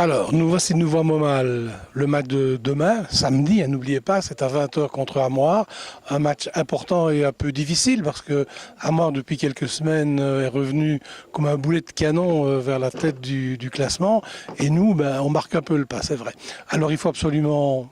Alors, nous voici de nouveau à Montmal. Le match de demain, samedi, hein, n'oubliez pas, c'est à 20 heures contre Armoire. Un match important et un peu difficile parce que Armoire, depuis quelques semaines, est revenu comme un boulet de canon vers la tête du classement. Et nous, on marque un peu le pas, c'est vrai. Alors, il faut absolument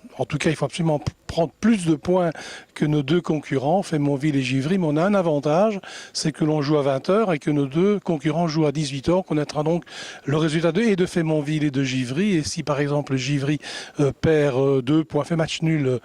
prendre plus de points que nos deux concurrents, Faymonville et Givry. Mais on a un avantage, c'est que l'on joue à 20 heures et que nos deux concurrents jouent à 18 heures. On connaîtra donc le résultat de Faymonville et de Givry. Et si par exemple Givry perd 2 points, fait match nul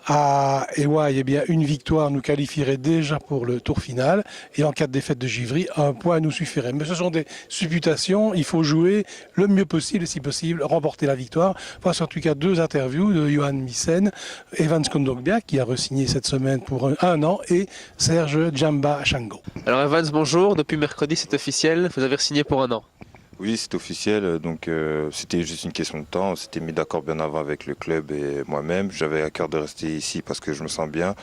à Ewaï, eh bien une victoire nous qualifierait déjà pour le tour final. Et en cas de défaite de Givry, un point nous suffirait. Mais ce sont des supputations. Il faut jouer le mieux possible, et si possible, remporter la victoire. Voici en tout cas 2 interviews de Johan Missen, Evans Kondogbia qui a re-signé cette semaine pour un an, et Serge Djamba Chango. Alors Evans, bonjour. Depuis mercredi, c'est officiel. Vous avez re-signé pour un an. Oui, c'est officiel, donc c'était juste une question de temps. On s'était mis d'accord bien avant avec le club et moi-même. J'avais à cœur de rester ici parce que je me sens bien,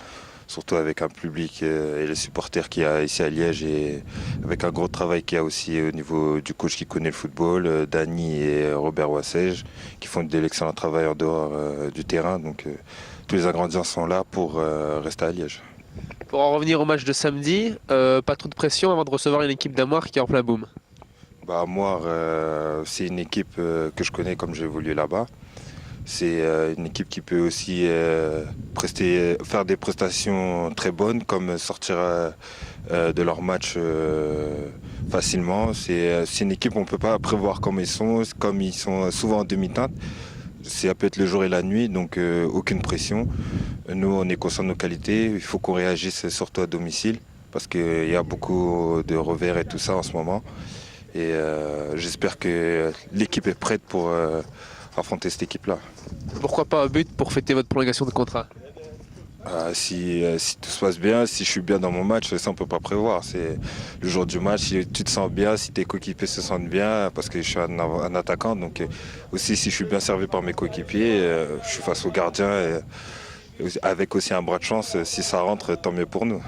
surtout avec un public et les supporters qu'il y a ici à Liège, et avec un gros travail qu'il y a aussi au niveau du coach qui connaît le football, Dany et Robert Wassège, qui font de l'excellent travail en dehors du terrain. Donc tous les ingrédients sont là pour rester à Liège. Pour en revenir au match de samedi, pas trop de pression avant de recevoir une équipe d'Armoire qui est en plein boom. Armoire, c'est une équipe que je connais comme j'ai évolué là-bas. C'est une équipe qui peut aussi faire des prestations très bonnes, comme sortir de leur match facilement. C'est une équipe qu'on ne peut pas prévoir comme ils sont souvent en demi-teinte. Ça peut être le jour et la nuit, donc aucune pression. Nous, on est conscients de nos qualités. Il faut qu'on réagisse surtout à domicile, parce qu'il y a beaucoup de revers et tout ça en ce moment. Et j'espère que l'équipe est prête pour affronter cette équipe-là. Pourquoi pas un but pour fêter votre prolongation de contrat? Si tout se passe bien, si je suis bien dans mon match, ça on peut pas prévoir. C'est le jour du match, si tu te sens bien, si tes coéquipiers se sentent bien, parce que je suis un attaquant, donc aussi si je suis bien servi par mes coéquipiers, je suis face au gardien, avec aussi un bras de chance, si ça rentre, tant mieux pour nous.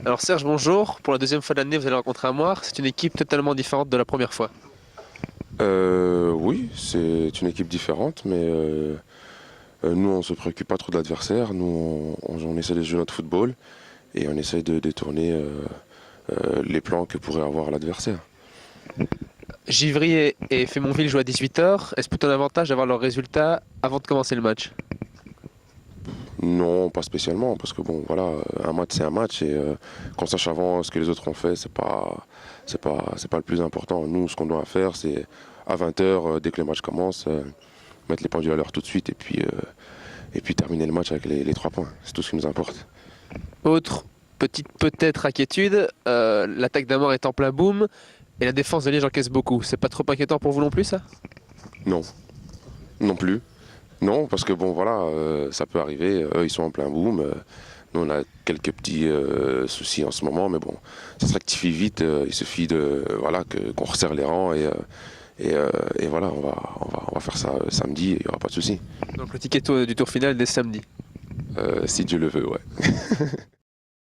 Alors Serge, bonjour. Pour la deuxième fois de l'année, vous allez rencontrer Armoire. C'est une équipe totalement différente de la première fois. Oui, c'est une équipe différente, mais nous, on ne se préoccupe pas trop de l'adversaire. Nous, on essaie de jouer notre football et on essaie de détourner les plans que pourrait avoir l'adversaire. Givry et Faymonville jouent à 18 h. Est-ce plutôt un avantage d'avoir leurs résultats avant de commencer le match? Non, pas spécialement, parce que bon, voilà, un match c'est un match, et qu'on sache avant ce que les autres ont fait, c'est pas le plus important. Nous, ce qu'on doit faire, c'est à 20 h, dès que le match commence, mettre les pendules à l'heure tout de suite, et puis terminer le match avec les 3 points. C'est tout ce qui nous importe. Autre petite peut-être inquiétude, l'attaque d'Armoire est en plein boom et la défense de Liège encaisse beaucoup. C'est pas trop inquiétant pour vous non plus, ça? Non, non plus. Non, parce que bon, voilà, ça peut arriver. Eux, ils sont en plein boom. Nous, on a quelques petits soucis en ce moment, mais bon, ça se rectifie vite. Il suffit qu'on resserre les rangs, et voilà, on va faire ça samedi, et il n'y aura pas de souci. Donc le ticket du tour final dès samedi. Si Dieu le veut, ouais.